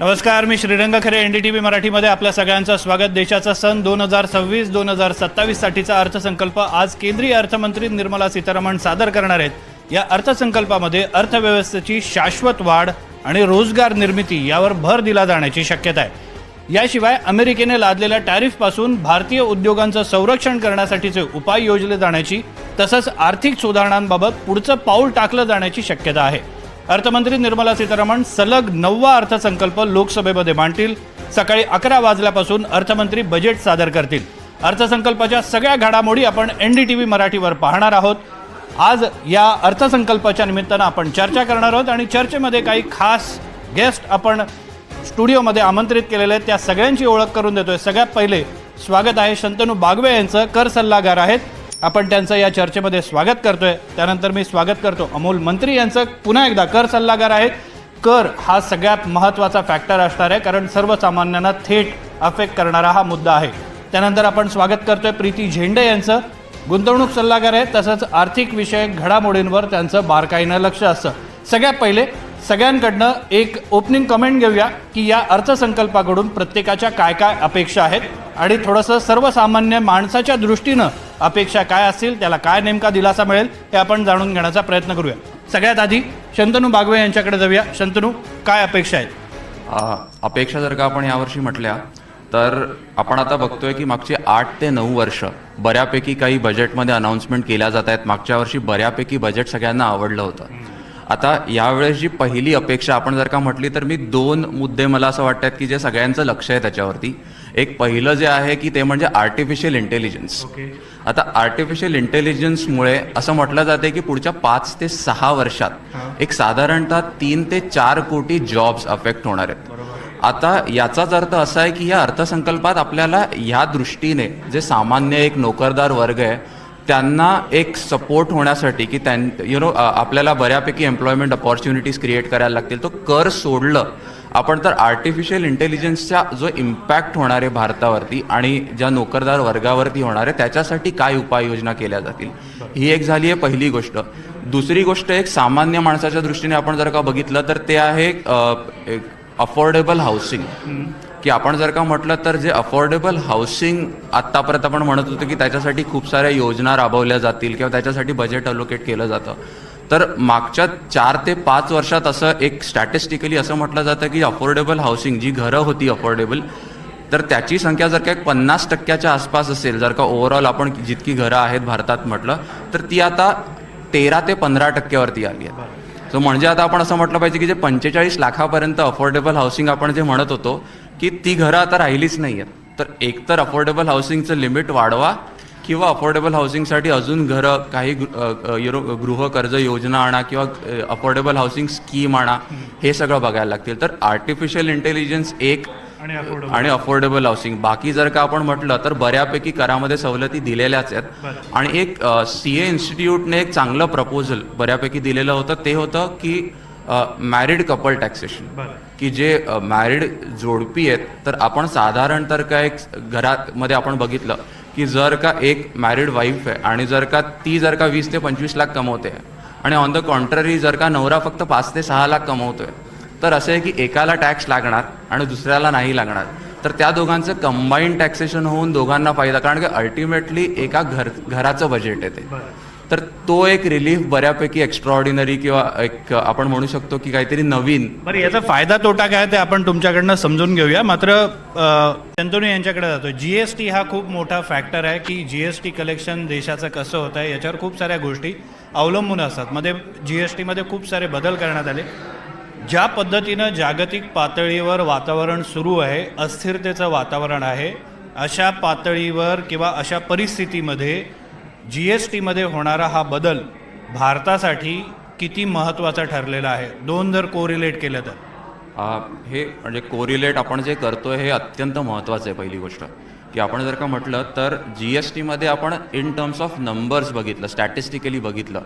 नमस्कार, मी श्रीरंग खरे NDTV मराठीमध्ये आपल्या सगळ्यांचं स्वागत। देशाचा सन 2026-2027 साठीचा अर्थसंकल्प आज केंद्रीय अर्थमंत्री निर्मला सीतारामन सादर करणार आहेत। या अर्थसंकल्पामध्ये अर्थव्यवस्थेची शाश्वत वाढ आणि रोजगार निर्मिती यावर भर दिला जाण्याची शक्यता आहे। याशिवाय अमेरिकेने लादलेल्या टॅरिफपासून भारतीय उद्योगांचं संरक्षण करण्यासाठीचे उपाय योजले जाण्याची तसंच आर्थिक सुधारणांबाबत पुढचं पाऊल टाकलं जाण्याची शक्यता आहे। अर्थमंत्री निर्मला सीतारामन सलग 9वा अर्थसंकल्प लोकसभेमध्ये मांडतील। सकाळी 11 वाजल्यापासून अर्थमंत्री बजेट सादर करतील। अर्थसंकल्पाच्या सगळ्या घडामोडी आपण NDTV मराठीवर पाहणार आहोत। आज या अर्थसंकल्पाच्या निमित्तानं आपण चर्चा करणार आहोत आणि चर्चेमध्ये काही खास गेस्ट आपण स्टुडिओमध्ये आमंत्रित केलेले आहेत। त्या सगळ्यांची ओळख करून देतोय। सगळ्यात पहिले स्वागत आहे शंतनू बागवे यांचं, कर सल्लागार आहेत। आपण त्यांचं या चर्चेमध्ये स्वागत करतोय। त्यानंतर मी स्वागत करतो अमोल मंत्री यांचं, पुन्हा एकदा कर सल्लागार आहेत। कर हा सगळ्यात महत्त्वाचा फॅक्टर असणार आहे कारण सर्वसामान्यांना थेट अफेक्ट करणारा हा मुद्दा आहे। त्यानंतर आपण स्वागत करतोय प्रीती झेंडे यांचं, गुंतवणूक सल्लागार आहेत, तसंच आर्थिक विषयक घडामोडींवर त्यांचं बारकाईनं लक्ष असतं। सगळ्यात पहिले सगळ्यांकडनं एक ओपनिंग कमेंट घेऊया की या अर्थसंकल्पाकडून प्रत्येकाच्या काय काय अपेक्षा आहेत आणि थोडंसं सर्वसामान्य माणसाच्या दृष्टीनं अपेक्षा काय असतील, त्याला काय नेमका दिलासा मिळेल हे आपण जाणून घेण्याचा प्रयत्न करूया। सगळ्यात आधी शंतनू बागवे यांच्याकडे जाऊया। शंतनू, काय अपेक्षा आहेत? अपेक्षा जर का आपण यावर्षी म्हटल्या तर आपण आता बघतोय की मागचे 8 ते 9 वर्ष बऱ्यापैकी काही बजेटमध्ये अनाउन्समेंट केल्या जात आहेत। मागच्या वर्षी बऱ्यापैकी बजेट सगळ्यांना आवडलं होतं। आता यावेळेस जी पहिली अपेक्षा आपण जर का म्हटली तर मी 2 मुद्दे मला असं वाटतात की जे सगळ्यांचं लक्ष आहे त्याच्यावरती। एक पहिलं जे आहे की ते म्हणजे आर्टिफिशियल इंटेलिजन्स। आता आर्टिफिशियल इंटेलिजन्समुळे असं म्हटलं जाते की पुढच्या 5 ते 6 वर्षात एक साधारणतः 3 ते 4 कोटी जॉब्स अफेक्ट होणार आहेत। आता याचाच अर्थ असा आहे की या अर्थसंकल्पात आपल्याला या दृष्टीने जे सामान्य एक नोकरदार वर्ग आहे त्यांना एक सपोर्ट होण्यासाठी की आपल्याला बऱ्यापैकी एम्प्लॉयमेंट अपॉर्च्युनिटीज क्रिएट करायला लागतील। तो कर सोडलं आपण तर आर्टिफिशियल इंटेलिजन्सचा जो इम्पॅक्ट होणार आहे भारतावरती आणि ज्या नोकरदार वर्गावरती होणार आहे त्याच्यासाठी काय उपाययोजना केल्या जातील, ही एक झाली आहे पहिली गोष्ट। दुसरी गोष्ट एक सामान्य माणसाच्या दृष्टीने आपण जर का बघितलं तर ते आहे अफोर्डेबल हाऊसिंग। की आपण जर का म्हटलं तर जे अफोर्डेबल हाऊसिंग आत्तापर्यंत आपण म्हणत होतो की त्याच्यासाठी खूप साऱ्या योजना राबवल्या जातील किंवा त्याच्यासाठी बजेट अलोकेट केलं जातं, तर मागच्या 4 ते 5 वर्षात असं एक स्टॅटिस्टिकली असं म्हटलं जातं की अफोर्डेबल हाऊसिंग जी घरं होती अफोर्डेबल, तर त्याची संख्या जर का 50% आसपास असेल, जर का ओव्हरऑल आपण जितकी घरं आहेत भारतात म्हटलं तर ती आता 13 ते 15% आली आहे। सो म्हणजे आता आपण असं म्हटलं पाहिजे की जे 45 लाखापर्यंत अफोर्डेबल हाऊसिंग आपण जे म्हणत होतो की ती घरं आता राहिलीच नाही आहेत। तर एकतर अफोर्डेबल हाऊसिंगचं लिमिट वाढवा किंवा अफोर्डेबल हाऊसिंगसाठी अजून घरं काही गृह कर्ज योजना आणा किंवा अफोर्डेबल हाऊसिंग स्कीम आणा, हे सगळं बघायला लागतील। तर आर्टिफिशियल इंटेलिजन्स एक आणि अफोर्डेबल हाऊसिंग, बाकी जर का आपण म्हटलं तर बऱ्यापैकी करामध्ये सवलती दिलेल्याच आहेत। आणि एक CA इन्स्टिट्यूटने एक चांगलं प्रपोजल बऱ्यापैकी दिलेलं होतं, ते होतं की मॅरिड कपल टॅक्सेशन, की जे मॅरिड जोडपी आहेत तर आपण साधारण तर का एक घरामध्ये आपण बघितलं की जर का एक मॅरिड वाईफ आहे आणि जर का ती 20 ते 25 लाख कमवते आणि ऑन द कॉन्ट्ररी जर का नवरा फक्त 5 ते 6 लाख कमवतोय, तर असं आहे की एकाला टॅक्स लागणार आणि दुसऱ्याला नाही लागणार। तर त्या दोघांचं कंबाईंड टॅक्सेशन होऊन दोघांना फायदा, कारण की अल्टिमेटली एका घराचं बजेट आहे ते। तर तो एक रिलीफ बऱ्यापैकी एक्स्ट्राऑर्डिनरी किंवा एक आपण म्हणू शकतो की काहीतरी नवीन। बरं, याचा फायदा तोटा काय ते आपण तुमच्याकडनं समजून घेऊया। मात्र शंतनू यांच्याकडे जातो। GST हा खूप मोठा फॅक्टर आहे की GST कलेक्शन देशाचं कसं होत आहे याच्यावर खूप साऱ्या गोष्टी अवलंबून असतात। मध्ये GST मध्ये खूप सारे बदल करण्यात आले। ज्या पद्धतीनं जागतिक पातळीवर वातावरण सुरू आहे, अस्थिरतेचं वातावरण आहे, अशा पातळीवर किंवा अशा परिस्थितीमध्ये GST मध्ये होणारा हा बदल भारतासाठी किती महत्त्वाचा ठरलेला आहे? 2 जर कोरिलेट केलं तर हे म्हणजे कोरिलेट आपण जे करतोय हे अत्यंत महत्त्वाचं आहे। पहिली गोष्ट की आपण जर का म्हटलं तर GST मध्ये आपण इन टर्म्स ऑफ नंबर्स बघितलं, स्टॅटिस्टिकली बघितलं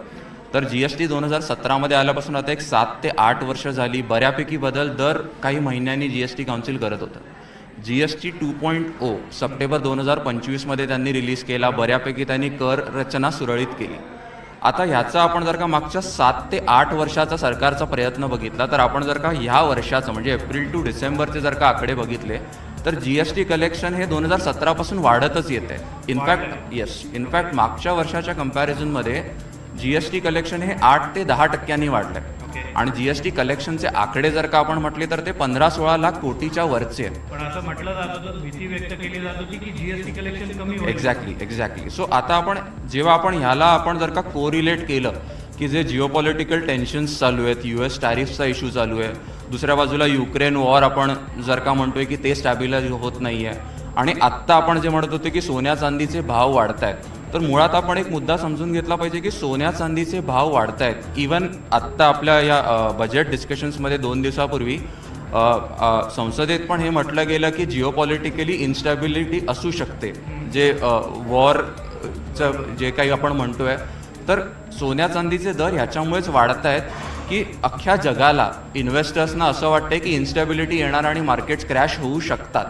तर GST 2017 मध्ये आल्यापासून आता एक 7 ते 8 वर्ष झाली। बऱ्यापैकी बदल दर काही महिन्यांनी GST काउन्सिल करत होतं। GST 2.0 सप्टेंबर 2025 मध्ये त्यांनी रिलीज केला। बऱ्यापैकी त्यांनी कर रचना सुरळीत केली आता ह्याचा आपण जर का मागच्या 7 ते 8 वर्षाचा सरकारचा प्रयत्न बघितला तर आपण जर का ह्या वर्षाचं म्हणजे एप्रिल टू डिसेंबरचे जर का आकडे बघितले तर GST कलेक्शन हे 2017 पासून वाढतच येत आहे. इनफॅक्ट मागच्या वर्षाच्या कंपॅरिझनमध्ये GST कलेक्शन हे 8 ते 10% वाढलं आहे आणि GST कलेक्शनचे आकडे जर का आपण म्हटले तर ते 15-16 लाख कोटीच्या वरचे आहेत. पण असं म्हटलं जात होतं, भीती व्यक्त केली जात होती की GST कलेक्शन कमी होईल. एक्झॅक्टली. सो आता आपण जेव्हा ह्याला आपण जर का कोरिलेट केलं की जे जिओपॉलिटिकल टेन्शन्स चालू आहेत, US टॅरिफचा इश्यू चालू आहे, दुसऱ्या बाजूला युक्रेन वॉर आपण जर का म्हणतोय की ते स्टॅबिलाइज होत नाही आहे आणि आत्ता आपण जे म्हणत होते की सोन्या चांदीचे भाव वाढत आहेत, तर मुळात आपण एक मुद्दा समजून घेतला पाहिजे की सोन्या चांदीचे भाव वाढत आहेत. इवन आत्ता आपल्या या बजेट डिस्कशन्समध्ये 2 दिवसापूर्वी संसदेत पण हे म्हटलं गेलं की जिओपॉलिटिकली इन्स्टॅबिलिटी असू शकते, जे वॉरचं जे काही आपण म्हणतोय. तर सोन्या चांदीचे दर ह्याच्यामुळेच वाढत आहेत की अख्ख्या जगाला इन्व्हेस्टर्सना असं वाटतंय की इन्स्टॅबिलिटी येणार आणि मार्केट्स क्रॅश होऊ शकतात.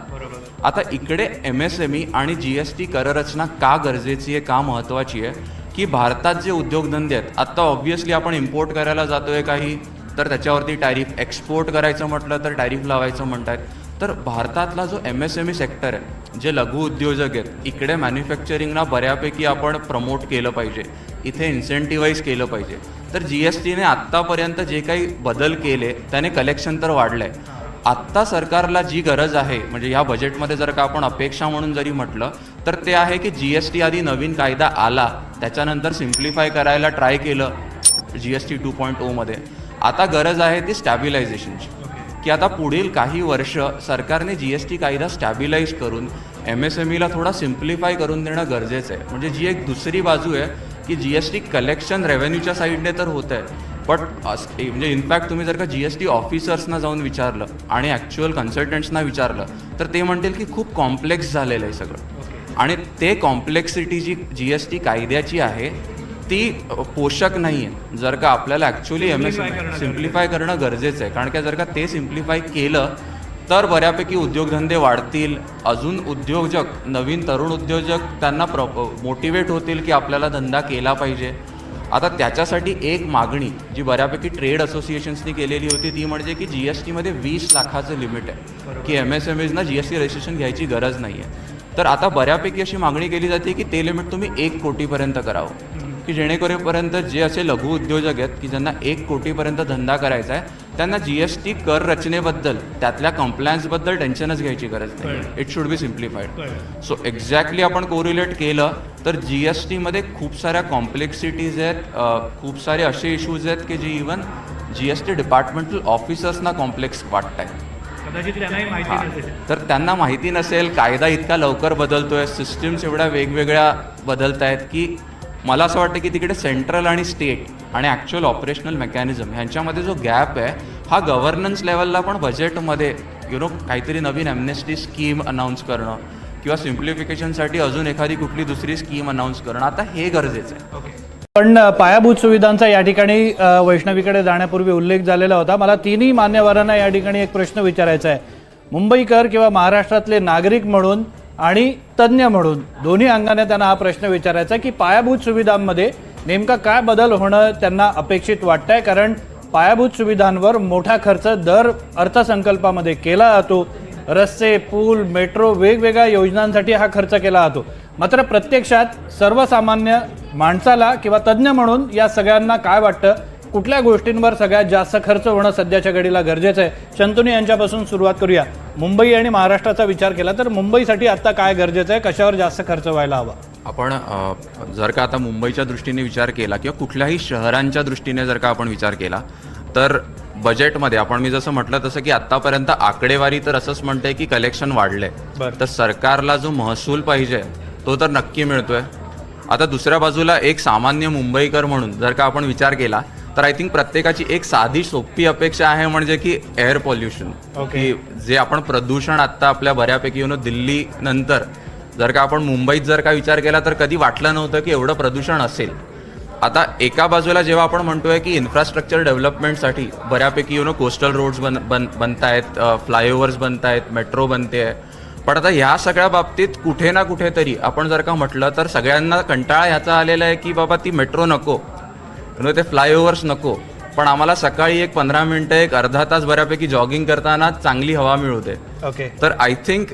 आता इकडे MSME आणि GST कररचना का गरजेची आहे, का महत्त्वाची आहे की भारतात जे उद्योगधंदे आहेत, आत्ता ऑब्व्हियसली आपण इम्पोर्ट करायला जातोय काही, तर त्याच्यावरती टॅरिफ, एक्सपोर्ट करायचं म्हटलं तर टॅरिफ लावायचं म्हणतात. तर भारतातला जो MSME सेक्टर आहे, जे लघु उद्योजक आहेत, इकडे मॅन्युफॅक्चरिंगला बऱ्यापैकी आपण प्रमोट केलं पाहिजे, इथे इन्सेंटिवाईज केलं पाहिजे. तर GSTने आत्तापर्यंत जे काही बदल केले त्याने कलेक्शन तर वाढलं आहे. आत्ता सरकारला जी गरज आहे, म्हणजे ह्या बजेटमध्ये जर का आपण अपेक्षा म्हणून जरी म्हटलं तर ते आहे की GST आधी नवीन कायदा आला, त्याच्यानंतर सिम्प्लिफाय करायला ट्राय केलं GST 2.0 मध्ये. आता गरज आहे ती स्टॅबिलायझेशनची, की आता पुढील काही वर्ष सरकारने GST कायदा स्टॅबिलाइज करून MSMEला थोडा सिम्प्लिफाय करून देणं गरजेचं आहे. म्हणजे जी एक दुसरी बाजू आहे की GST कलेक्शन रेव्हेन्यूच्या साईडने तर होत आहे, बट म्हणजे इनफॅक्ट तुम्ही जर का GST ऑफिसर्सना जाऊन विचारलं आणि ॲक्च्युअल कन्सल्टंट्सना विचारलं तर ते म्हणतील की खूप कॉम्प्लेक्स झालेलं आहे सगळं, आणि ते कॉम्प्लेक्सिटी जी GST कायद्याची आहे ती पोषक नाही आहे. जर का आपल्याला ॲक्च्युअली सिम्प्लिफाय करणं गरजेचं आहे, कारण का जर का ते सिम्प्लिफाय केलं तर बऱ्यापैकी उद्योगधंदे वाढतील, अजून उद्योजक, नवीन तरुण उद्योजक त्यांना मोटिवेट होतील की आपल्याला धंदा केला पाहिजे. आता त्याच्यासाठी एक मागणी जी बऱ्यापैकी ट्रेड असोसिएशन्सनी केलेली होती ती म्हणजे की GSTमध्ये 20 लाखाचं लिमिट आहे की MSMEजना GST रजिस्ट्रेशन घ्यायची गरज नाही आहे. तर आता बऱ्यापैकी अशी मागणी केली जाते की ते लिमिट तुम्ही 1 कोटीपर्यंत करावं, की जेणेकरूपर्यंत जे असे लघु उद्योजक आहेत की ज्यांना 1 कोटीपर्यंत धंदा करायचा आहे त्यांना GST कर रचनेबद्दल, त्यातल्या कम्प्लायन्सबद्दल टेन्शनच घ्यायची गरज नाही. It should be simplified. So exactly आपण कोरिलेट केलं तर GSTमध्ये खूप साऱ्या कॉम्प्लेक्सिटीज आहेत, खूप सारे असे इश्यूज आहेत की जे इवन GST डिपार्टमेंटल ऑफिसर्सना कॉम्प्लेक्स वाटत आहेत. कदाचित त्यांनाही माहिती नसेल. तर त्यांना माहिती नसेल, कायदा इतका लवकर बदलतोय, सिस्टीम्स एवढ्या वेगवेगळ्या बदलत आहेत की मला असं वाटतं की तिकडे सेंट्रल आणि स्टेट आणि ॲक्च्युअल ऑपरेशनल मेकॅनिझम ह्यांच्यामध्ये जो गॅप आहे हा गव्हर्नन्स लेवलला पण बजेटमध्ये काहीतरी नवीन ॲम्नेस्टी स्कीम अनाऊन्स करणं किंवा सिम्प्लिफिकेशनसाठी अजून एखादी कुठली दुसरी स्कीम अनाऊन्स करणं आता हे गरजेचं आहे. पण पायाभूत सुविधांचा या ठिकाणी वैष्णवीकडे जाण्यापूर्वी उल्लेख झालेला होता. मला तिन्ही मान्यवरांना या ठिकाणी एक प्रश्न विचारायचा आहे. मुंबईकर किंवा महाराष्ट्रातले नागरिक म्हणून आणि तज्ज्ञ म्हणून दोन्ही अंगाने त्यांना हा प्रश्न विचारायचा की पायाभूत सुविधांमध्ये नेमका काय बदल होणं त्यांना अपेक्षित वाटतंय. कारण पायाभूत सुविधांवर मोठा खर्च दर अर्थसंकल्पामध्ये केला जातो. रस्ते, पूल, मेट्रो, वेगवेगळ्या योजनांसाठी हा खर्च केला जातो. मात्र प्रत्यक्षात सर्वसामान्य माणसाला किंवा तज्ज्ञ म्हणून या सगळ्यांना काय वाटतं, कुठल्या गोष्टींवर सगळ्यात जास्त खर्च होणं सध्याच्या घडीला गरजेचं आहे. शंतनू यांच्यापासून सुरुवात करूया. मुंबई आणि महाराष्ट्राचा विचार केला तर मुंबईसाठी आता काय गरजेचं आहे, कशावर जास्त खर्च व्हायला हवा? आपण जर का आता मुंबईच्या दृष्टीने विचार केला किंवा कुठल्याही शहरांच्या दृष्टीने जर का आपण विचार केला तर बजेटमध्ये मी जसं म्हटलं तसं की आत्तापर्यंत आकडेवारी तर असंच म्हणते की कलेक्शन वाढलंय, तर सरकारला जो महसूल पाहिजे तो तर नक्की मिळतोय. आता दुसऱ्या बाजूला एक सामान्य मुंबईकर म्हणून जर का आपण विचार केला तर आय थिंक प्रत्येकाची एक साधी सोपी अपेक्षा आहे, म्हणजे की एअर पॉल्युशन, की जे आपण प्रदूषण आत्ता आपल्या बऱ्यापैकी दिल्ली नंतर जर का आपण मुंबईत जर का विचार केला तर कधी वाटलं नव्हतं की एवढं प्रदूषण असेल. आता एका बाजूला जेव्हा आपण म्हणतोय की इन्फ्रास्ट्रक्चर डेव्हलपमेंटसाठी बऱ्यापैकी कोस्टल रोड्स बनत आहेत, फ्लायओव्हर्स बनत आहेत, मेट्रो बनते आहे, पण आता ह्या सगळ्या बाबतीत कुठे ना कुठेतरी आपण जर का म्हटलं तर सगळ्यांना कंटाळा ह्याचा आलेला आहे की बाबा ती मेट्रो नको, ते फ्लायओव्हर्स नको, पण आम्हाला सकाळी एक 15 मिनिटं एक अर्धा तास बऱ्यापैकी जॉगिंग करताना चांगली हवा मिळते. ओके. तर आय थिंक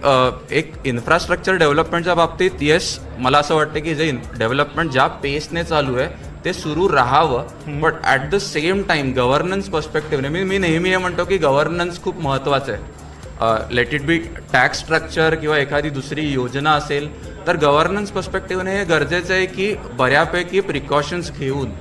एक इन्फ्रास्ट्रक्चर डेव्हलपमेंटच्या बाबतीत येस, मला असं वाटतं की जे डेव्हलपमेंट ज्या पेसने चालू आहे ते सुरू राहावं, but at the same time governance पर्स्पेक्टिव्हने मी नेहमी हे म्हणतो की गव्हर्नन्स खूप महत्त्वाचं आहे. Let it be tax structure किंवा एखादी दुसरी योजना असेल, तर गव्हर्नन्स पर्स्पेक्टिव्हने हे गरजेचं आहे की बऱ्यापैकी प्रिकॉशन्स घेऊन,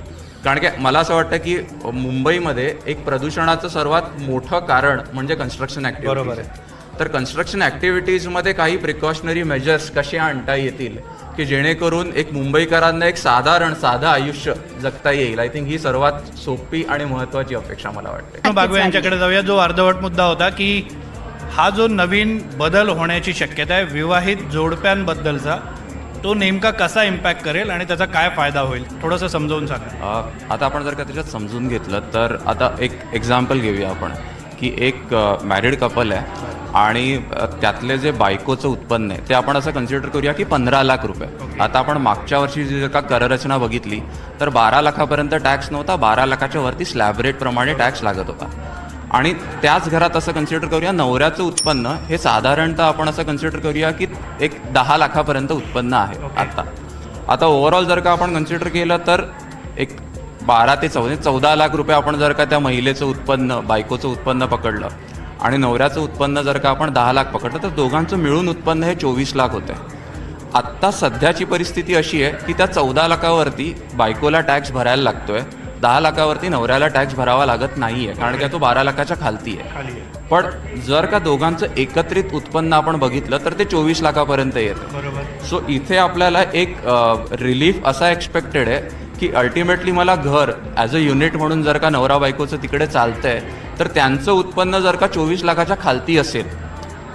कारण की मला असं वाटतं की मुंबईमध्ये एक प्रदूषणाचं सर्वात मोठं कारण म्हणजे कन्स्ट्रक्शन ॲक्टिव्हिटीज आहे. तर कन्स्ट्रक्शन ॲक्टिव्हिटीजमध्ये काही प्रिकॉशनरी मेजर्स कसे आणता येतील की जेणेकरून एक मुंबईकरांना एक साधं आयुष्य जगता येईल. आय थिंक ही सर्वात सोपी आणि महत्त्वाची अपेक्षा मला वाटते. बागवे यांच्याकडे जाऊया. जो अर्धवट मुद्दा होता की हा जो नवीन बदल होण्याची शक्यता आहे विवाहित जोडप्यांबद्दलचा, तो नेमका कसा इम्पॅक्ट करेल आणि त्याचा काय फायदा होईल, थोडंसं समजावून सांगा. आता आपण जर का त्याच्यात समजून घेतलं तर आता एक एक्झाम्पल घेऊया आपण की एक मॅरिड कपल आहे आणि त्यातले जे बायकोचं उत्पन्न आहे ते आपण असं कन्सिडर करूया की 15 लाख रुपये. आता आपण मागच्या वर्षी जर का कररचना बघितली तर 12 लाखापर्यंत टॅक्स नव्हता, 12 लाखाच्या वरती स्लॅब रेटप्रमाणे टॅक्स लागत होता. आणि त्याच घरात असं कन्सिडर करूया नवऱ्याचं उत्पन्न हे साधारणतः आपण असं कन्सिडर करूया की एक 10 लाखापर्यंत उत्पन्न आहे आता ओव्हरऑल जर का आपण कन्सिडर केलं तर एक 12 ते 14 लाख रुपये आपण जर का त्या महिलेचं उत्पन्न, बायकोचं उत्पन्न पकडलं आणि नवऱ्याचं उत्पन्न जर का आपण 10 लाख पकडलं तर दोघांचं मिळून उत्पन्न हे 24 लाख होतं. आत्ता सध्याची परिस्थिती अशी आहे की त्या 14 लाखावरती बायकोला टॅक्स भरायला लागतोय, 10 लाखावरती नवऱ्याला टॅक्स भरावा लागत नाही आहे, कारण की तो 12 लाखाच्या खालती आहे. पण जर का दोघांचं एकत्रित उत्पन्न आपण बघितलं तर ते 24 लाखापर्यंत येतं. सो इथे आपल्याला एक रिलीफ असा एक्सपेक्टेड आहे की अल्टिमेटली मला घर ॲज अ युनिट म्हणून जर का नवरा बायकोचं तिकडे चालतंय तर त्यांचं उत्पन्न जर का 24 लाखाच्या खालती असेल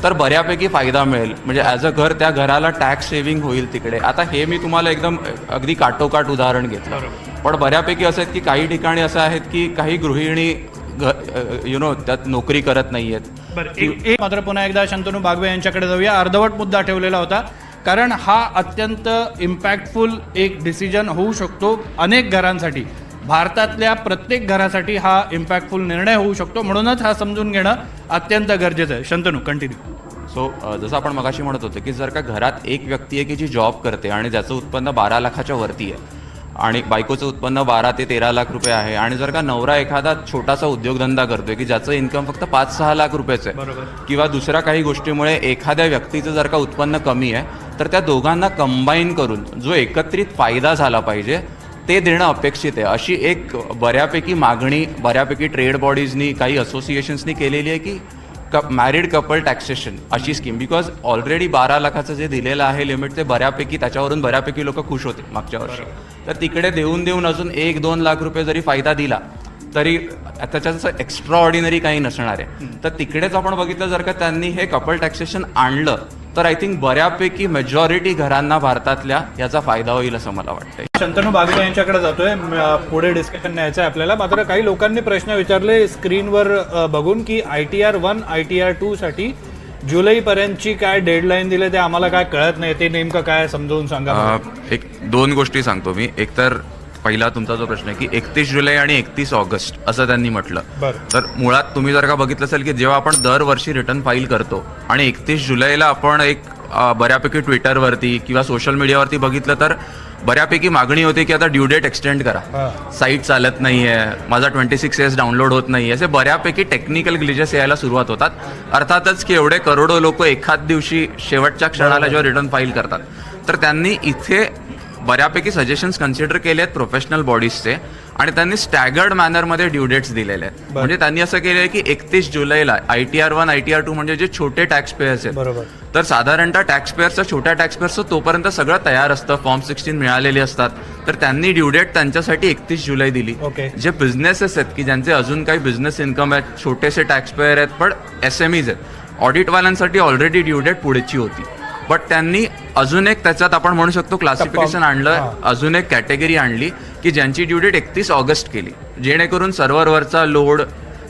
तर बऱ्यापैकी फायदा मिळेल. म्हणजे ॲज अ घर त्या घराला टॅक्स सेव्हिंग होईल तिकडे. आता हे मी तुम्हाला एकदम अगदी काटोकाट उदाहरण घेतलं, पण बऱ्यापैकी असं आहेत की काही ठिकाणी असं आहेत की काही गृहिणी त्यात नोकरी करत नाही आहेत. मात्र पुन्हा एकदा शंतनू बागवे यांच्याकडे जाऊया. अर्धवट मुद्दा ठेवलेला होता कारण हा अत्यंत इम्पॅक्टफुल एक डिसिजन होऊ शकतो अनेक घरांसाठी. भारतातल्या प्रत्येक घरासाठी हा इम्पॅक्टफुल निर्णय होऊ शकतो, म्हणूनच हा समजून घेणं अत्यंत गरजेचं आहे. शंतनू कंटिन्यू. सो जसं आपण मगाशी म्हणत होतो की जर का घरात एक व्यक्ती आहे की जी जॉब करते आणि ज्याचं उत्पन्न 12 लाखाच्या वरती आहे आणि बायकोचं उत्पन्न 12 ते 13 लाख रुपये आहे, आणि जर का नवरा एखादा छोटासा उद्योगधंदा करतोय की ज्याचं इन्कम फक्त 5-6 लाख रुपयाचं आहे किंवा दुसऱ्या काही गोष्टीमुळे एखाद्या व्यक्तीचं जर का उत्पन्न कमी आहे, तर त्या दोघांना कंबाईन करून जो एकत्रित फायदा झाला पाहिजे ते देणं अपेक्षित आहे. अशी एक बऱ्यापैकी मागणी बऱ्यापैकी ट्रेड बॉडीजनी, काही असोसिएशन्सनी केलेली आहे की मॅरिड कपल टॅक्सेशन अशी स्कीम. बिकॉज ऑलरेडी 12 लाखाचं जे दिलेलं आहे लिमिट ते बऱ्यापैकी त्याच्यावरून बऱ्यापैकी लोक खुश होते मागच्या वर्षी. तर तिकडे देऊन अजून 1-2 लाख रुपये जरी फायदा दिला तरी त्याच्यात एक्स्ट्रा ऑर्डिनरी काही नसणार आहे. तर तिकडेच आपण बघितलं जर का त्यांनी हे कपल टॅक्सेशन आणलं तर आय थिंक बऱ्यापैकी मेजॉरिटी घरांना भारतातल्या याचा फायदा होईल असं मला वाटतंय. शंतनू बागवे यांच्याकडे जातोय. पुढे डिस्कशन न्यायचं आहे आपल्याला. मात्र काही लोकांनी प्रश्न विचारले स्क्रीनवर बघून की ITR 1 ITR 2 साठी जुलैपर्यंतची काय डेडलाईन दिली ते आम्हाला काय कळत नाही, ते नेमकं काय समजावून सांगा. एक 2 गोष्टी सांगतो मी. एक तर पहिला तुमचा जो प्रश्न आहे की 31 जुलै आणि 31 ऑगस्ट असं त्यांनी म्हटलं. तर मुळात तुम्ही जर का बघितलं असेल की जेव्हा आपण दरवर्षी रिटर्न फाईल करतो आणि 31 जुलैला आपण एक बऱ्यापैकी ट्विटरवरती किंवा सोशल मीडियावरती बघितलं तर बऱ्यापैकी मागणी होती की आता ड्यू डेट एक्सटेंड करा, साईट चालत नाहीये, माझा 26S डाउनलोड होत नाही, असे बऱ्यापैकी टेक्निकल ग्लिचेस यायला सुरुवात होतात. अर्थातच की एवढे करोडो लोक एखाद दिवशी शेवटच्या क्षणाला जेव्हा रिटर्न फाईल करतात, तर त्यांनी इथे बऱ्यापैकी सजेशन्स कन्सिडर केले आहेत प्रोफेशनल बॉडीजचे आणि त्यांनी स्टॅगर्ड मॅनरमध्ये ड्यू डेट्स दिलेले आहेत. म्हणजे त्यांनी असं केलं आहे की 31 जुलैला ITR 1 ITR 2 म्हणजे जे छोटे टॅक्स पेयर्स आहेत, तर साधारणतः टॅक्स पेयर्सचं छोट्या टॅक्स पेयर्सचं तोपर्यंत सगळं तयार असतं, फॉर्म 16 मिळालेले असतात, तर त्यांनी ड्यू डेट त्यांच्यासाठी 31 जुलै दिली. जे बिझनेसेस आहेत की ज्यांचे अजून काही बिझनेस इन्कम आहेत, छोटेसे टॅक्स पेयर आहेत पण SMEs आहेत, ऑडिटवाल्यांसाठी ऑलरेडी ड्यू डेट पुढेची होती. बट त्यांनी अजून एक त्याच्यात आपण म्हणू शकतो क्लासिफिकेशन आणलं, अजून एक कॅटेगरी आणली की ज्यांची ड्यू डेट 31 ऑगस्ट केली, जेणेकरून सर्व्हरवरचा load.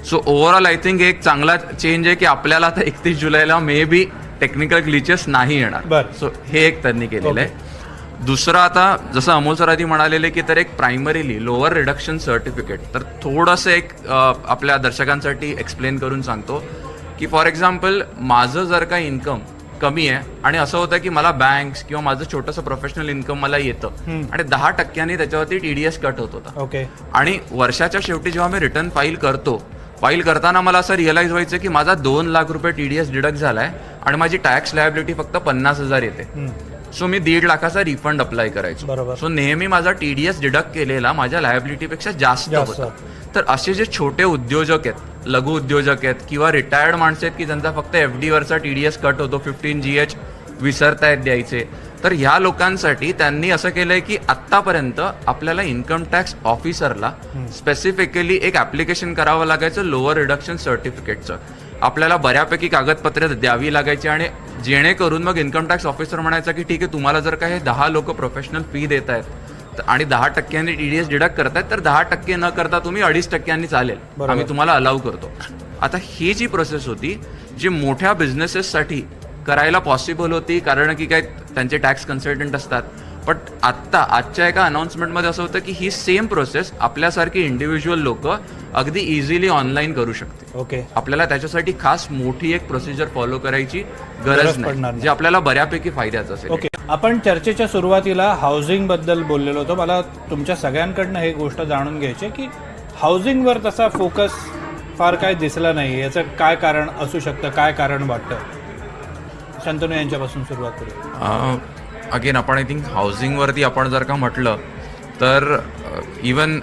So overall I think एक चांगला चेंज आहे की आपल्याला आता 31 जुलैला मे बी टेक्निकल ग्लिचेस नाही येणार. सो हे एक त्यांनी केलेलं आहे. दुसरं आता जसं अमोल सर आधी म्हणालेले की तर एक प्रायमरीली लोअर रिडक्शन सर्टिफिकेट, तर थोडंसं एक आपल्या दर्शकांसाठी एक्सप्लेन करून सांगतो की फॉर एक्झाम्पल माझं जर का इन्कम कमी आहे आणि असं होतं की मला बँक्स किंवा माझं छोटंसं प्रोफेशनल इन्कम मला येतं आणि 10% त्याच्यावरती TDS कट होत होता. ओके. आणि वर्षाच्या शेवटी जेव्हा मी रिटर्न फाईल करताना मला असं रिअलाइज व्हायचं की माझा 2 लाख रुपये TDS डिडक्ट झालाय आणि माझी टॅक्स लायबिलिटी फक्त 50,000 येते. सो मी 1.5 लाखाचा रिफंड अप्लाय करायचो. बरोबर. सो नेहमी माझा TDS डिडक्ट केलेला माझ्या लायबिलिटीपेक्षा जास्त होता. तर असे जे छोटे उद्योजक आहेत, लघु उद्योजक आहेत किंवा रिटायर्ड माणसं आहेत की ज्यांचा फक्त FD वरचा TDS कट होतो, 15 GH विसरतायत द्यायचे, तर ह्या लोकांसाठी त्यांनी असं केलंय की आत्तापर्यंत आपल्याला इन्कम टॅक्स ऑफिसरला स्पेसिफिकली एक ऍप्लिकेशन करावं लागायचं लोअर रिडक्शन सर्टिफिकेटचं. आपल्याला बऱ्यापैकी कागदपत्रे द्यावी लागायची आणि जेणेकरून मग इन्कम टॅक्स ऑफिसर म्हणायचा की ठीक आहे, तुम्हाला जर का हे 10 लोक प्रोफेशनल फी देत आहेत आणि 10% TDS डिडक्ट करतायत तर 10% न करता तुम्ही 2.5% चालेल, आम्ही तुम्हाला अलाउ करतो. आता ही जी प्रोसेस होती जी मोठ्या बिझनेसेससाठी करायला पॉसिबल होती कारण की काय त्यांचे टॅक्स कन्सल्टंट असतात, बट आजच्या एका अनाउन्समेंटमध्ये असं होतं की ही सेम प्रोसेस आपल्यासारखी इंडिव्हिज्युअल लोक अगदी इझिली ऑनलाईन करू शकते. ओके. आपल्याला त्याच्यासाठी खास मोठी एक प्रोसिजर फॉलो करायची गरज नाही, जे आपल्याला बऱ्यापैकी फायद्याचं असेल. ओके. आपण चर्चेच्या सुरुवातीला हाऊसिंग बद्दल बोललेलो होतो. मला तुमच्या सगळ्यांकडनं हे गोष्ट जाणून घ्यायची की हाऊसिंगवर तसा फोकस फार काय दिसला नाही, याचं काय कारण असू शकतं, काय कारण वाटतं? शंतनू यांच्यापासून सुरुवात करू. अगेन आपण आय थिंक हाऊसिंगवरती आपण जर का म्हटलं तर इवन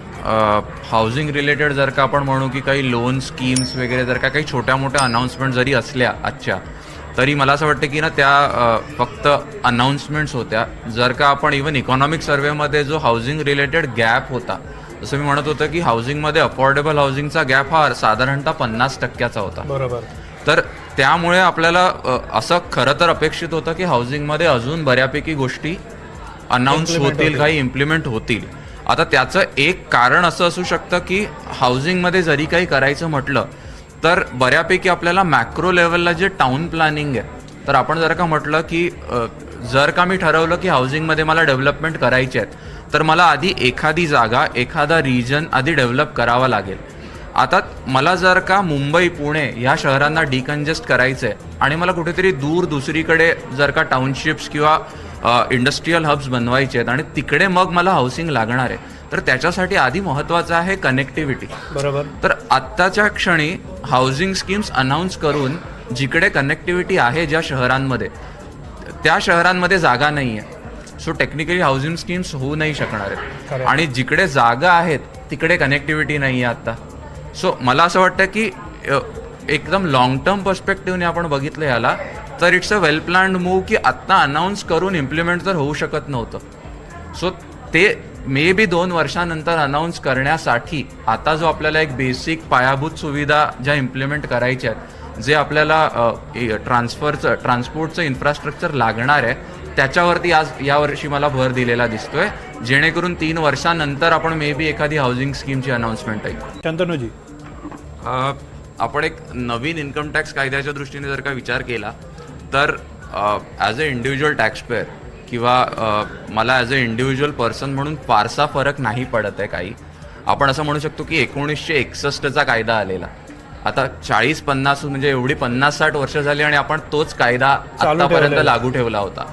हाऊसिंग रिलेटेड जर का आपण म्हणू की काही लोन स्कीम्स वगैरे जर का काही छोट्या मोठ्या अनाउन्समेंट जरी असल्या आजच्या, तरी मला असं वाटतं की ना त्या फक्त अनाउन्समेंट्स होत्या. जर का आपण इवन इकॉनॉमिक सर्व्हेमध्ये जो हाऊसिंग रिलेटेड गॅप होता, जसं मी म्हणत होतं की हाऊसिंगमध्ये अफोर्डेबल हाऊसिंगचा गॅप हा साधारणतः 50% होता. बरोबर. तर त्यामुळे आपल्याला असं खरं तर अपेक्षित होतं की हाऊसिंगमध्ये अजून बऱ्यापैकी गोष्टी अनाऊन्स होतील, काही इम्प्लिमेंट होतील. आता त्याचं एक कारण असं असू शकतं की हाऊसिंगमध्ये जरी काही करायचं म्हटलं तर बऱ्यापैकी आपल्याला मॅक्रो लेवलला जे टाउन प्लॅनिंग आहे, तर आपण जर का म्हटलं की जर का मी ठरवलं की हाऊसिंगमध्ये मला डेव्हलपमेंट करायची आहेत, तर मला आधी एखादी जागा, एखादा रिजन आधी डेव्हलप करावा लागेल. आता मला जर का मुंबई, पुणे ह्या शहरांना डिकंजेस्ट करायचं आहे आणि मला कुठेतरी दूर दुसरीकडे जर का टाउनशिप्स किंवा इंडस्ट्रीयल हब्स बनवायचे आहेत आणि तिकडे मग मला हाऊसिंग लागणार आहे, तर त्याच्यासाठी आधी महत्त्वाचं आहे कनेक्टिव्हिटी. बरोबर. तर आत्ताच्या क्षणी हाऊसिंग स्कीम्स अनाऊन्स करून जिकडे कनेक्टिव्हिटी आहे ज्या शहरांमध्ये, त्या शहरांमध्ये जागा नाही आहे. सो टेक्निकली हाऊसिंग स्कीम्स होऊ नाही शकणार आहेत. आणि जिकडे जागा आहेत तिकडे कनेक्टिव्हिटी नाही आहे आता. सो मला असं वाटतं की एकदम लॉंग टर्म पर्स्पेक्टिव्हने आपण बघितलं याला, तर it's a well planned move की आत्ता अनाऊन्स करून इम्प्लिमेंट तर होऊ शकत नव्हतं. सो ते मे बी 2 वर्षानंतर अनाऊन्स करण्यासाठी आता जो आपल्याला एक बेसिक पायाभूत सुविधा ज्या इम्प्लिमेंट करायच्या आहेत, जे आपल्याला ट्रान्सपोर्टचं इन्फ्रास्ट्रक्चर लागणार आहे, त्याच्यावरती आज यावर्षी मला भर दिलेला दिसतोय, जेणेकरून 3 वर्षानंतर आपण मे बी एखादी हाऊसिंग स्कीमची अनाउन्समेंट आहे. शंतनूजी, आपण एक नवीन इन्कम टॅक्स कायद्याच्या दृष्टीने जर का विचार केला तर as a individual tax payer किंवा मला ॲज अ इंडिव्हिज्युअल पर्सन म्हणून फारसा फरक नाही पडत आहे काही. आपण असं म्हणू शकतो की 1961चा कायदा आलेला, आता 40-50 म्हणजे एवढी 50-60 वर्ष झाली आणि आपण तोच कायदा आतापर्यंत लागू ठेवला होता.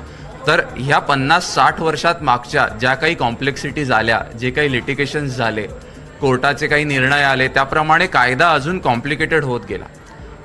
तर ह्या 50-60 वर्षात मागच्या ज्या काही कॉम्प्लेक्सिटीज आल्या, जे काही लिटिगेशन्स झाले, कोर्टाचे काही निर्णय आले, त्याप्रमाणे कायदा अजून कॉम्प्लिकेटेड होत गेला.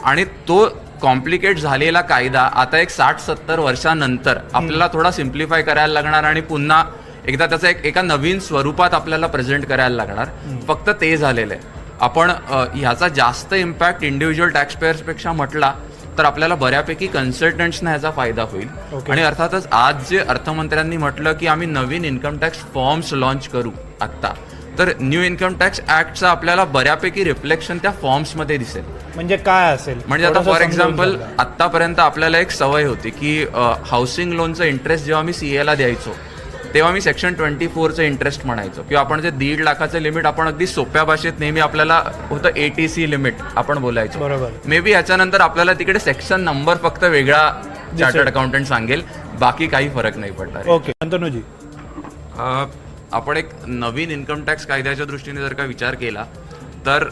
आणि तो कॉम्प्लिकेट झालेला कायदा आता एक 60-70 वर्षानंतर आपल्याला थोडा सिम्प्लिफाय करायला लागणार आणि पुन्हा एकदा त्याचं एका नवीन स्वरूपात आपल्याला प्रेझेंट करायला लागणार. फक्त ते झालेलं आहे. आपण ह्याचा जास्त इम्पॅक्ट इंडिव्हिज्युअल टॅक्स पेअर्सपेक्षा म्हटला तर आपल्याला बऱ्यापैकी कन्सल्टंट्सना ह्याचा फायदा होईल. आणि अर्थातच आज जे अर्थमंत्र्यांनी म्हटलं की आम्ही नवीन इन्कम टॅक्स फॉर्म्स लॉन्च करू आत्ता, तर न्यू इन्कम टॅक्स ऍक्टचा आपल्याला बऱ्यापैकी रिफ्लेक्शन त्या फॉर्म्समध्ये दिसेल. म्हणजे काय असेल? म्हणजे आता फॉर एक्झाम्पल आत्तापर्यंत आपल्याला एक सवय होती की हाऊसिंग लोनचं इंटरेस्ट जेव्हा मी CA ला द्यायचो तेव्हा मी सेक्शन 24चं इंटरेस्ट म्हणायचो, किंवा आपण जे 1.5 लाखाचं लिमिट आपण अगदी सोप्या भाषेत नेहमी आपल्याला होतं ATC लिमिट आपण बोलायचो. बरोबर. मे बी याच्यानंतर आपल्याला तिकडे सेक्शन नंबर फक्त वेगळा चार्टर्ड अकाउंटंट सांगेल, बाकी काही फरक नाही पडणार. ओके. शंतनूजी, आपण एक नवीन इन्कम टॅक्स कायद्याच्या दृष्टीने जर का विचार केला तर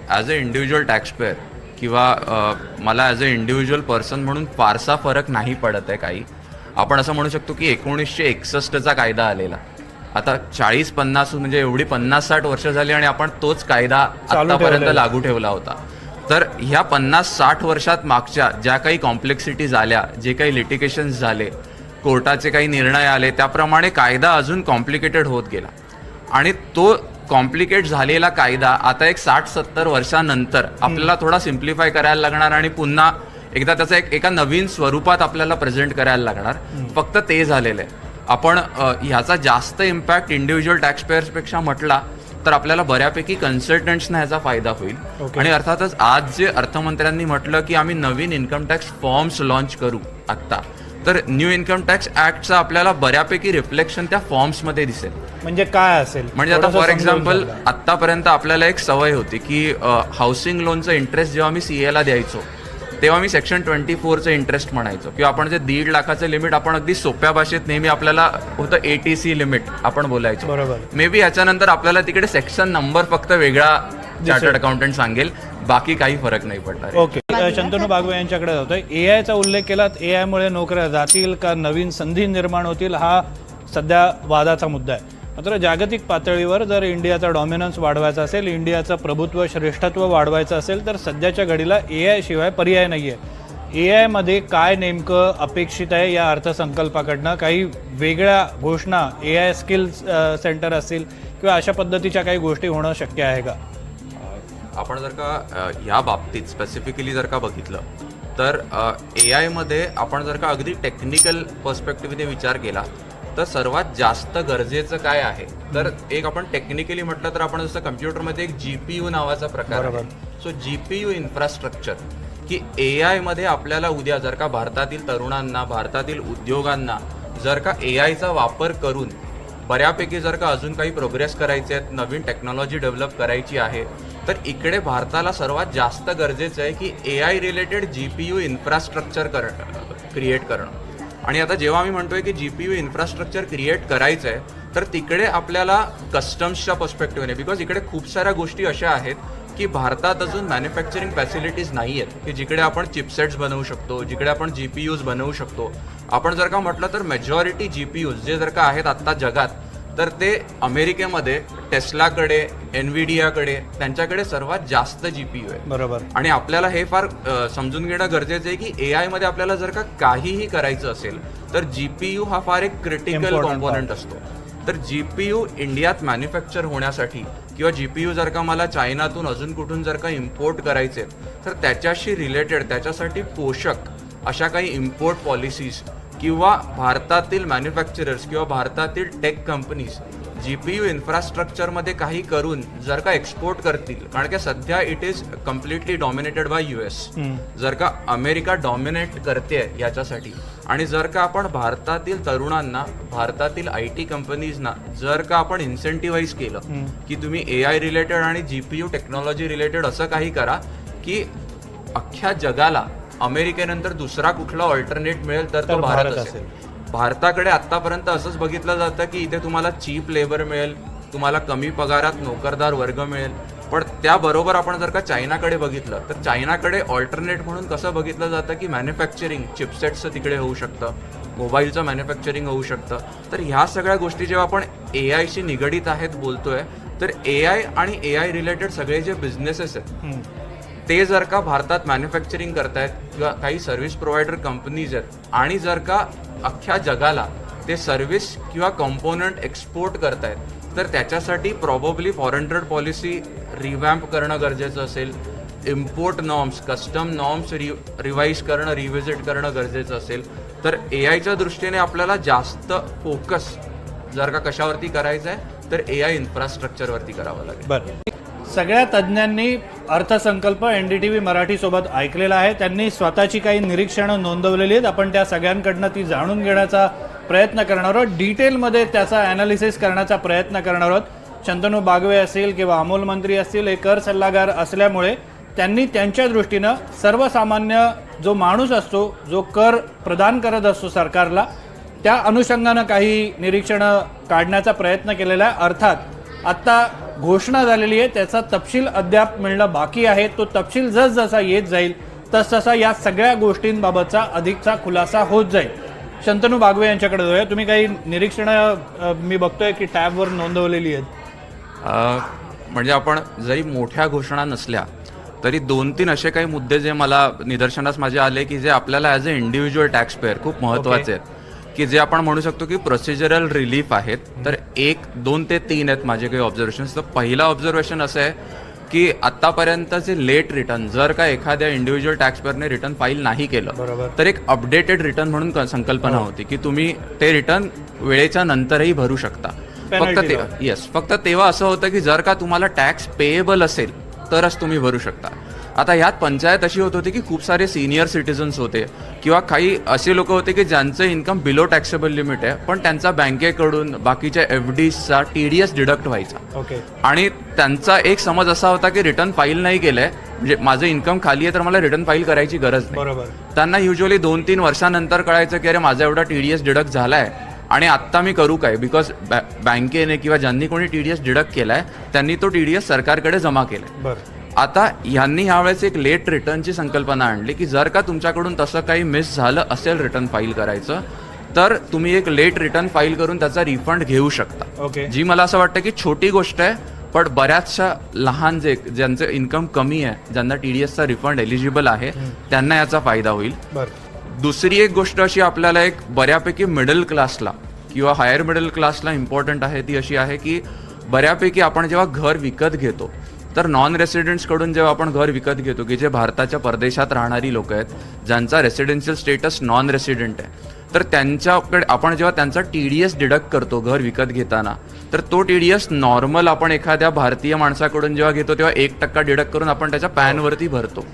ॲज अ इंडिव्हिज्युअल टॅक्सपेअर किंवा मला ॲज अ इंडिव्हिज्युअल पर्सन म्हणून फारसा फरक नाही पडत आहे काही. आपण असं म्हणू शकतो की 1961चा कायदा आलेला, आता 40-50 म्हणजे एवढी 50-60 वर्ष झाली आणि आपण तोच कायदा आतापर्यंत लागू ठेवला होता. तर ह्या 50-60 वर्षात मागच्या ज्या काही कॉम्प्लेक्सिटीज आल्या, जे काही लिटिगेशन्स झाले, कोर्टाचे काही निर्णय आले, त्याप्रमाणे कायदा अजून कॉम्प्लिकेटेड होत गेला आणि तो कॉम्प्लिकेट झालेला कायदा आता एक 60-70 वर्षानंतर आपल्याला थोडा सिम्प्लिफाय करायला लागणार आणि पुन्हा एकदा त्याचं एका नवीन स्वरूपात आपल्याला प्रेझेंट करायला लागणार. फक्त ते झालेलं आहे. आपण ह्याचा जास्त इम्पॅक्ट इंडिव्हिज्युअल टॅक्सपेयर्सपेक्षा म्हटला तर आपल्याला बऱ्यापैकी कन्सल्टंट्सना ह्याचा फायदा होईल. आणि अर्थातच आज जे अर्थमंत्र्यांनी म्हटलं की आम्ही नवीन इन्कम टॅक्स फॉर्म्स लॉन्च करू आत्ता, तर न्यू इन्कम टॅक्स ऍक्टचा आपल्याला बऱ्यापैकी रिफ्लेक्शन त्या फॉर्म्समध्ये दिसेल. म्हणजे काय असेल, म्हणजे आता फॉर एक्झाम्पल आत्तापर्यंत आपल्याला एक सवय होती की हाऊसिंग लोनचं इंटरेस्ट जेव्हा मी सीएला द्यायचो तेव्हा मी सेक्शन 24चं इंटरेस्ट म्हणायचो, किंवा आपण जे 1.5 लाखाचं लिमिट आपण अगदी सोप्या भाषेत नेहमी आपल्याला होतं ATC लिमिट आपण बोलायचो. बरोबर. मे बी याच्यानंतर आपल्याला तिकडे सेक्शन नंबर फक्त वेगळा चार्टर्ड अकाउंटंट सांगेल, बाकी काही फरक नाही पडणार. ओके, शंतनू बागवे यांच्याकडे जातोय. एआयचा उल्लेख केलात. एआयमुळे नोकऱ्या जातील का नवीन संधी निर्माण होतील हा सध्या वादाचा मुद्दा आहे. मात्र जागतिक पातळीवर जर इंडियाचा डॉमिनन्स वाढवायचा असेल, इंडियाचं प्रभुत्व श्रेष्ठत्व वाढवायचं असेल तर सध्याच्या घडीला एआय शिवाय पर्याय नाही आहे. एआयमध्ये काय नेमकं अपेक्षित आहे या अर्थसंकल्पाकडनं? काही वेगळ्या घोषणा, एआय स्किल सेंटर असतील किंवा अशा पद्धतीच्या काही गोष्टी होणं शक्य आहे का? आपण जर का ह्या बाबतीत स्पेसिफिकली जर का बघितलं तर एआयमध्ये आपण जर का अगदी टेक्निकल पर्स्पेक्टिव्हने विचार केला तर सर्वात जास्त गरजेचं काय आहे, तर एक आपण टेक्निकली म्हटलं तर आपण जसं कम्प्युटरमध्ये एक GPU नावाचा प्रकार आहे. सो GPU इन्फ्रास्ट्रक्चर की एआयमध्ये आपल्याला उद्या जर का भारतातील तरुणांना, भारतातील उद्योगांना जर का एआयचा वापर करून बऱ्यापैकी जर का अजून काही प्रोग्रेस करायचे आहेत, नवीन टेक्नॉलॉजी डेव्हलप करायची आहे, तर इकडे भारताला सर्वात जास्त गरजेचं आहे की AI related GPU infrastructure create करणं. आणि आता जेव्हा मी म्हणतोय की GPU इन्फ्रास्ट्रक्चर क्रिएट करायचं आहे तर तिकडे आपल्याला कस्टम्सच्या पर्स्पेक्टिव्हने, बिकॉज इकडे खूप साऱ्या गोष्टी अशा आहेत की भारतात अजून मॅन्युफॅक्चरिंग फॅसिलिटीज नाही आहेत की जिकडे आपण चिपसेट्स बनवू शकतो, जिकडे आपण GPUs बनवू शकतो. आपण जर का म्हटलं तर मेजॉरिटी GPUs जे जर का आहेत आत्ता जगात तर ते अमेरिकेमध्ये टेस्लाकडे, एनव्हिडियाकडे, त्यांच्याकडे सर्वात जास्त GPU आहे. बरोबर. आणि आपल्याला हे फार समजून घेणं गरजेचं आहे की एआय मध्ये आपल्याला जर का काहीही करायचं असेल तर GPU हा फार एक क्रिटिकल कॉम्पोनंट असतो. तर GPU इंडियात मॅन्युफॅक्चर होण्यासाठी किंवा GPU जर का मला चायनातून अजून कुठून जर का इम्पोर्ट करायचे तर त्याच्याशी रिलेटेड, त्याच्यासाठी पोषक अशा काही इम्पोर्ट पॉलिसीज किंवा भारतातील मॅन्युफॅक्चरर्स किंवा भारतातील टेक कंपनीज GPU इन्फ्रास्ट्रक्चरमध्ये काही करून जर का एक्सपोर्ट करतील, कारण की सध्या it is completely dominated by US. जर का अमेरिका डॉमिनेट करते याच्यासाठी, आणि जर का आपण भारतातील तरुणांना, भारतातील IT कंपनीजना जर का आपण इन्सेंटिव्हाइज केलं की तुम्ही AI रिलेटेड आणि GPU टेक्नॉलॉजी रिलेटेड असं काही करा की अख्ख्या जगाला अमेरिकेनंतर दुसरा कुठला ऑल्टरनेट मिळेल तर तो भारत असेल. भारताकडे आतापर्यंत असंच बघितलं जातं की इथे तुम्हाला चीप लेबर मिळेल, तुम्हाला कमी पगारात नोकरदार वर्ग मिळेल. पण त्याबरोबर आपण जर का चायनाकडे बघितलं तर चायनाकडे ऑल्टरनेट म्हणून कसं बघितलं जातं की मॅन्युफॅक्चरिंग चिपसेट्सचं तिकडे होऊ शकतं, मोबाईलचं मॅन्युफॅक्चरिंग होऊ शकतं. तर ह्या सगळ्या गोष्टी जेव्हा आपण एआयशी निगडीत आहेत बोलतोय तर एआय आणि एआय रिलेटेड सगळे जे बिझनेसेस आहेत ते जर का भारतात मॅन्युफॅक्चरिंग करतायत किंवा काही सर्व्हिस प्रोव्हायडर कंपनीज आहेत आणि जर का अख्ख्या जगाला ते सर्व्हिस किंवा कॉम्पोनंट एक्सपोर्ट करतायत तर त्याच्यासाठी प्रॉबेबली फॉरेन ट्रेड पॉलिसी रिवॅम्प करणं गरजेचं असेल, import norms, custom norms revise करणं, रिव्हिजिट करणं गरजेचं असेल. तर एआयच्या दृष्टीने आपल्याला जास्त फोकस जर का कशावरती करायचं आहे तर एआय इन्फ्रास्ट्रक्चरवरती करावं लागेल. बरं, सगळ्या तज्ज्ञांनी अर्थसंकल्प NDTV मराठीसोबत ऐकलेला आहे. त्यांनी स्वतःची काही निरीक्षणं नोंदवलेली आहेत. आपण त्या सगळ्यांकडनं ती जाणून घेण्याचा प्रयत्न करणार आहोत, डिटेलमध्ये त्याचा ॲनालिसिस करण्याचा प्रयत्न करणार आहोत. शंतनू बागवे असतील किंवा अमोल मंत्री असतील, हे कर सल्लागार असल्यामुळे त्यांनी त्यांच्या दृष्टीनं सर्वसामान्य जो माणूस असतो, जो कर प्रदान करत असतो सरकारला, त्या अनुषंगानं काही निरीक्षणं काढण्याचा प्रयत्न केलेला आहे. अर्थात आत्ता घोषणा झालेली आहे, त्याचा तपशील अद्याप मिळणं बाकी आहे. तो तपशील जसजसा येत जाईल तसतसा या सगळ्या गोष्टींबाबतचा अधिकचा खुलासा होत जाईल. शंतनू बागवे यांच्याकडे जाऊया. तुम्ही काही निरीक्षणं मी बघतोय की टॅबवर नोंदवलेली आहेत. म्हणजे आपण जरी मोठ्या घोषणा नसल्या तरी 2-3 असे काही मुद्दे जे मला निदर्शनास माझे आले की जे आपल्याला as a individual tax payer खूप महत्त्वाचे आहेत, की जे आपण म्हणू शकतो की प्रोसिजरल रिलीफ आहेत. तर 1, 2 ते 3 आहेत माझे काही ऑब्झर्वेशन्स. तर पहिला ऑब्झर्वेशन असं आहे की आतापर्यंतचे लेट रिटर्न जर का एखाद्या इंडिव्हिज्युअल टॅक्स पेअरने रिटर्न फाईल नाही केलं तर एक अपडेटेड रिटर्न म्हणून संकल्पना होती की तुम्ही ते रिटर्न वेळेच्या नंतरही भरू शकता. फक्त तेव्हा असं होतं की जर का तुम्हाला टॅक्स पेएबल असेल तरच तुम्ही भरू शकता. आता ह्यात पंचायत अशी होत होती की खूप सारे सिनियर सिटीजन्स होते किंवा काही असे लोक होते की ज्यांचं इन्कम बिलो टॅक्सेबल लिमिट आहे, पण त्यांचा बँकेकडून बाकीच्या FDचा TDS डिडक्ट व्हायचा. आणि त्यांचा एक समज असा होता की रिटर्न फाईल नाही केलंय म्हणजे माझं इन्कम खाली आहे तर मला रिटर्न फाईल करायची गरज नाही. त्यांना युजली 2-3 वर्षानंतर कळायचं की अरे माझा एवढा TDS डिडक्ट झालाय आणि आत्ता मी करू काय, बिकॉज बँकेने किंवा ज्यांनी कोणी TDS डिडक्ट केलाय त्यांनी तो TDS सरकारकडे जमा केलाय. आता यांनी ह्यावेळेस एक लेट रिटर्नची संकल्पना आणली की जर का तुमच्याकडून तसं काही मिस झालं असेल रिटर्न फाईल करायचं तर तुम्ही एक लेट रिटर्न फाईल करून त्याचा रिफंड घेऊ शकता. जी मला असं वाटतं की छोटी गोष्ट आहे, पण बऱ्याचशा लहान ज्यांचं इन्कम कमी आहे, ज्यांना TDSचा रिफंड एलिजिबल आहे, त्यांना याचा फायदा होईल. दुसरी एक गोष्ट अशी आपल्याला एक बऱ्यापैकी मिडल क्लासला किंवा हायर मिडल क्लासला इम्पॉर्टंट आहे ती अशी आहे की बऱ्यापैकी आपण जेव्हा घर विकत घेतो तर नॉन रेसिडेंट्सकडून जेव्हा आपण घर विकत घेतो की जे भारताच्या परदेशात राहणारी लोक आहेत, ज्यांचा रेसिडेन्शियल स्टेटस नॉन रेसिडेंट आहे, तर त्यांच्याकडे आपण जेव्हा त्यांचा TDS डिडक्ट करतो घर विकत घेताना, तर तो TDS नॉर्मल आपण एखाद्या भारतीय माणसाकडून जेव्हा घेतो तेव्हा 1% डिडक्ट करून आपण त्याच्या पॅनवरती भरतो.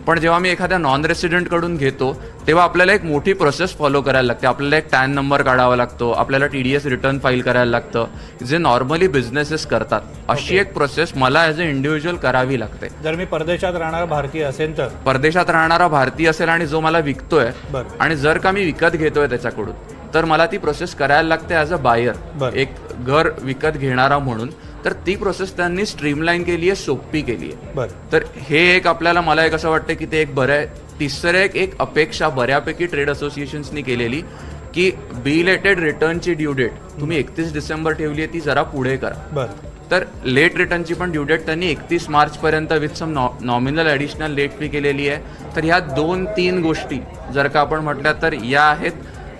पण जेव्हा मी एखाद्या नॉन रेसिडेंटकडून घेतो तेव्हा आपल्याला एक मोठी प्रोसेस फॉलो करायला लागते. आपल्याला एक टॅन नंबर काढावा लागतो, आपल्याला TDS रिटर्न फाईल करायला लागतं, जे नॉर्मली बिझनेसेस करतात. अशी एक प्रोसेस मला ॲज अ इंडिव्हिज्युअल करावी लागते. जर मी परदेशात राहणारा भारतीय असेल तर परदेशात राहणारा भारतीय असेल आणि जो मला विकतोय आणि जर का मी विकत घेतोय त्याच्याकडून तर मला ती प्रोसेस करायला लागते ॲज अ बायर, एक घर विकत घेणारा म्हणून. तर ती प्रोसेस त्यांनी स्ट्रीमलाईन केली आहे, सोपी केली आहे. तर हे एक आपल्याला मला एक असं वाटतं की ते एक बरं आहे. तिसरं एक अपेक्षा बऱ्यापैकी ट्रेड असोसिएशन्सनी केलेली की बिलेटेड रिटर्नची ड्यू डेट तुम्ही 31 डिसेंबर ठेवली आहे ती जरा पुढे करा. तर लेट रिटर्नची पण ड्यू डेट त्यांनी 31 मार्चपर्यंत with some nominal additional late fee केलेली आहे. तर ह्या 2-3 गोष्टी जर का आपण म्हटल्या तर या आहेत.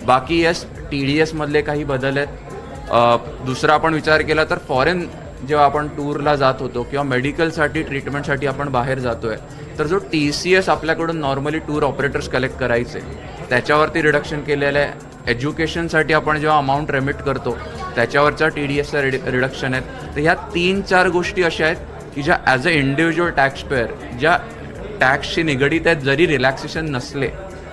बाकी TDS मधले काही बदल आहेत. दुसरा आपण विचार केला तर फॉरेन जेव्हा आपण टूरला जात होतो किंवा मेडिकलसाठी ट्रीटमेंटसाठी आपण बाहेर जातोय तर जो TCS आपल्याकडून नॉर्मली टूर ऑपरेटर्स कलेक्ट करायचे त्याच्यावरती रिडक्शन केलेलं आहे. एज्युकेशनसाठी आपण जेव्हा अमाऊंट रेमिट करतो त्याच्यावरच्या TDSचा रिडक्शन आहेत. तर ह्या 3-4 गोष्टी अशा आहेत की ज्या as a individual tax payer ज्या टॅक्सशी निगडीत आहेत, जरी रिलॅक्सेशन नसले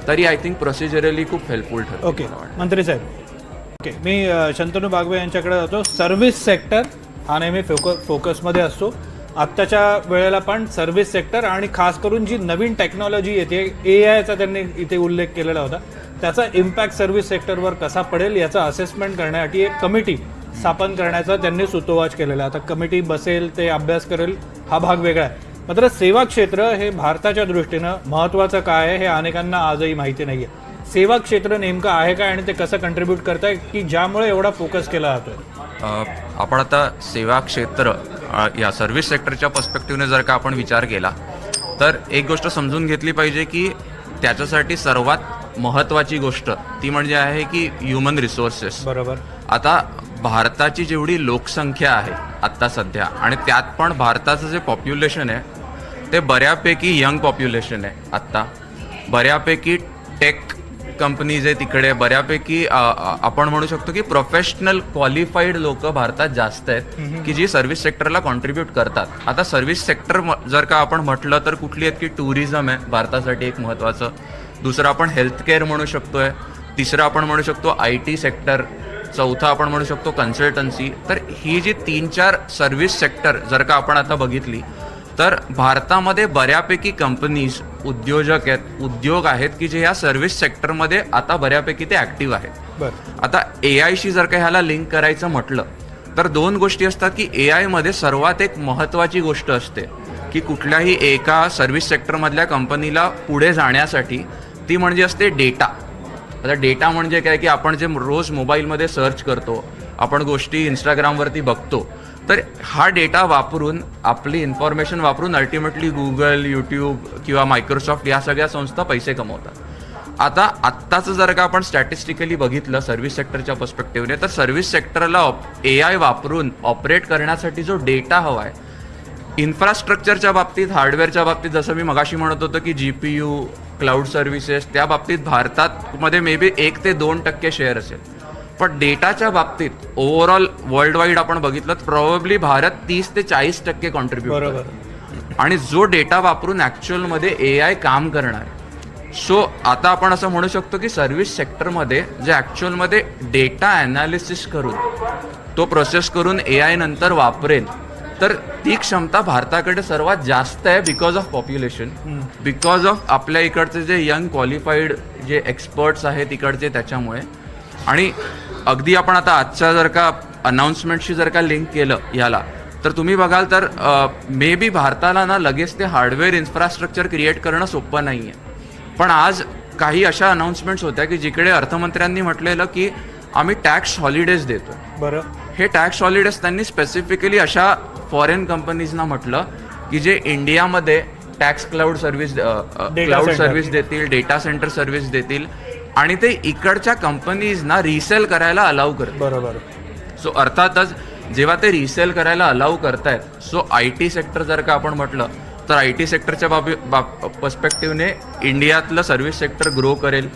तरी आय थिंक प्रोसिजरली खूप हेल्पफुल ठरतो. मंत्री साहेब, मी शंतनू बागवे यांच्याकडे जातो. सर्व्हिस सेक्टर हा नेहमी फोकसमध्ये असतो. आत्ताच्या वेळेला पण सर्व्हिस सेक्टर आणि खास करून जी नवीन टेक्नॉलॉजी येते, AIचा त्यांनी इथे उल्लेख केलेला होता, त्याचा इम्पॅक्ट सर्व्हिस सेक्टरवर कसा पडेल याचा असेसमेंट करण्यासाठी एक कमिटी स्थापन करण्याचा त्यांनी सुतोवाच केलेला. आता कमिटी बसेल, ते अभ्यास करेल, हा भाग वेगळा आहे. मात्र सेवा क्षेत्र हे भारताच्या दृष्टीनं महत्त्वाचं काय आहे हे अनेकांना आजही माहिती नाही आहे. सेवा क्षेत्र नेमकं आहे काय आणि ते कसं कंट्रीब्यूट करत आहे की ज्यामुळे एवढा फोकस केला जातो? आपण आता सेवा क्षेत्र या सर्व्हिस सेक्टरच्या पर्स्पेक्टिव्हने जर का आपण विचार केला तर एक गोष्ट समजून घेतली पाहिजे की त्याच्यासाठी सर्वात महत्त्वाची गोष्ट ती म्हणजे आहे की ह्युमन रिसोर्सेस. आता भारताची जेवढी लोकसंख्या आहे आत्ता सध्या आणि त्यात पण भारताचं जे पॉप्युलेशन आहे ते बऱ्यापैकी यंग पॉप्युलेशन आहे. आत्ता बऱ्यापैकी टेक कंपनीज आहे तिकडे, बऱ्यापैकी आपण म्हणू शकतो की प्रोफेशनल क्वालिफाईड लोक भारतात जास्त आहेत की जी सर्व्हिस सेक्टरला कॉन्ट्रीब्यूट करतात. आता सर्व्हिस सेक्टर जर का आपण म्हटलं तर कुठली आहेत की टुरिझम आहे भारतासाठी एक महत्त्वाचं, दुसरं आपण हेल्थकेअर म्हणू शकतोय, तिसरं आपण म्हणू शकतो IT सेक्टर, चौथा आपण म्हणू शकतो कन्सल्टन्सी. तर ही जी 3-4 सर्व्हिस सेक्टर जर का आपण आता बघितली तर भारतामध्ये बऱ्यापैकी कंपनीज उद्योग आहेत की जे ह्या सर्व्हिस सेक्टरमध्ये आता बऱ्यापैकी ते ऍक्टिव्ह आहेत. आता AI शी जर का ह्याला लिंक करायचं म्हटलं तर दोन गोष्टी असतात की AI मध्ये सर्वात एक महत्वाची गोष्ट असते की कुठल्याही एका सर्व्हिस सेक्टरमधल्या कंपनीला पुढे जाण्यासाठी ती म्हणजे असते डेटा. आता डेटा म्हणजे काय की आपण जे रोज मोबाईलमध्ये सर्च करतो, आपण गोष्टी इंस्टाग्रामवरती बघतो, तर हा डेटा वापरून आपली इन्फॉर्मेशन वापरून अल्टिमेटली गुगल, यूट्यूब किंवा मायक्रोसॉफ्ट या सगळ्या संस्था पैसे कमवतात. आता आत्ताचं जर का आपण स्टॅटिस्टिकली बघितलं सर्व्हिस सेक्टरच्या पर्स्पेक्टिव्हने, तर सर्व्हिस सेक्टरला AI वापरून ऑपरेट करण्यासाठी जो डेटा हवा आहे, इन्फ्रास्ट्रक्चरच्या बाबतीत, हार्डवेअरच्या बाबतीत, जसं मी मगाशी म्हणत होतो की GPU, क्लाउड सर्व्हिसेस, त्या बाबतीत भारतात मध्ये मे बी 1 ते 2% शेअर असेल. पण डेटाच्या बाबतीत ओव्हरऑल वर्ल्ड वाईड आपण बघितलं तर प्रॉब्ली भारत 30 ते 40% कॉन्ट्रीब्यूट करतो आणि जो डेटा वापरून ऍक्च्युअलमध्ये AI काम करणार. सो आता आपण असं म्हणू शकतो की सर्व्हिस सेक्टरमध्ये जे ऍक्च्युअलमध्ये डेटा अनालिसिस करून तो प्रोसेस करून AI नंतर वापरेल, तर ती क्षमता भारताकडे सर्वात जास्त आहे because of population, because of आपल्या इकडचे जे यंग क्वालिफाईड जे एक्सपर्ट्स आहेत इकडचे त्याच्यामुळे. आणि अगदी आपण आता आजच्या जर का अनाउन्समेंटशी जर का लिंक केलं याला, तर तुम्ही बघाल तर मे बी भारताला ना लगेच ते हार्डवेअर इन्फ्रास्ट्रक्चर क्रिएट करणं सोपं नाही आहे. पण आज काही अशा अनाउन्समेंट्स होत्या की जिकडे अर्थमंत्र्यांनी म्हटलेलं की आम्ही टॅक्स हॉलिडेज देतो. बरं, हे टॅक्स हॉलिडेज त्यांनी स्पेसिफिकली अशा फॉरेन कंपनीजना म्हटलं की जे इंडियामध्ये टॅक्स क्लाउड सर्व्हिस देतील, डेटा सेंटर सर्व्हिस देतील आणि ते इकडच्या कंपनीजना रिसेल करायला अलाउ करतात. बरोबर. सो अर्थातच जेव्हा ते रिसेल करायला अलाउ करतायत, सो IT सेक्टर जर का आपण म्हटलं तर IT सेक्टरच्या पर्स्पेक्टिव्हने इंडियातलं सर्व्हिस सेक्टर ग्रो करेल.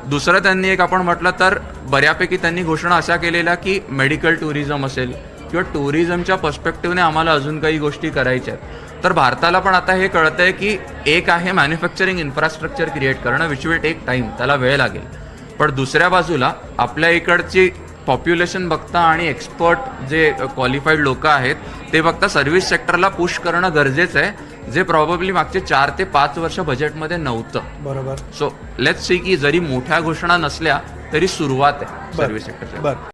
दुसरं त्यांनी एक आपण म्हटलं तर बऱ्यापैकी त्यांनी घोषणा अशा केलेल्या की मेडिकल टुरिझम असेल किंवा टुरिझमच्या पर्स्पेक्टिव्हने आम्हाला अजून काही गोष्टी करायच्या आहेत. तर भारताला पण आता हे कळतंय की एक आहे मॅन्युफॅक्चरिंग इन्फ्रास्ट्रक्चर क्रिएट करणं, विच विल टेक टाईम, त्याला वेळ लागेल. पण दुसऱ्या बाजूला आपल्या इकडची पॉप्युलेशन बघता आणि एक्सपर्ट जे क्वालिफाईड लोक आहेत ते बघता सर्व्हिस सेक्टरला पुश करणं गरजेचं आहे, जे प्रॉब्ली मागचे 4 ते 5 वर्ष बजेटमध्ये नव्हतं. बरोबर. सो लेट्स सी की जरी मोठ्या घोषणा नसल्या तरी सुरुवात आहे सर्व्हिस सेक्टरच्या.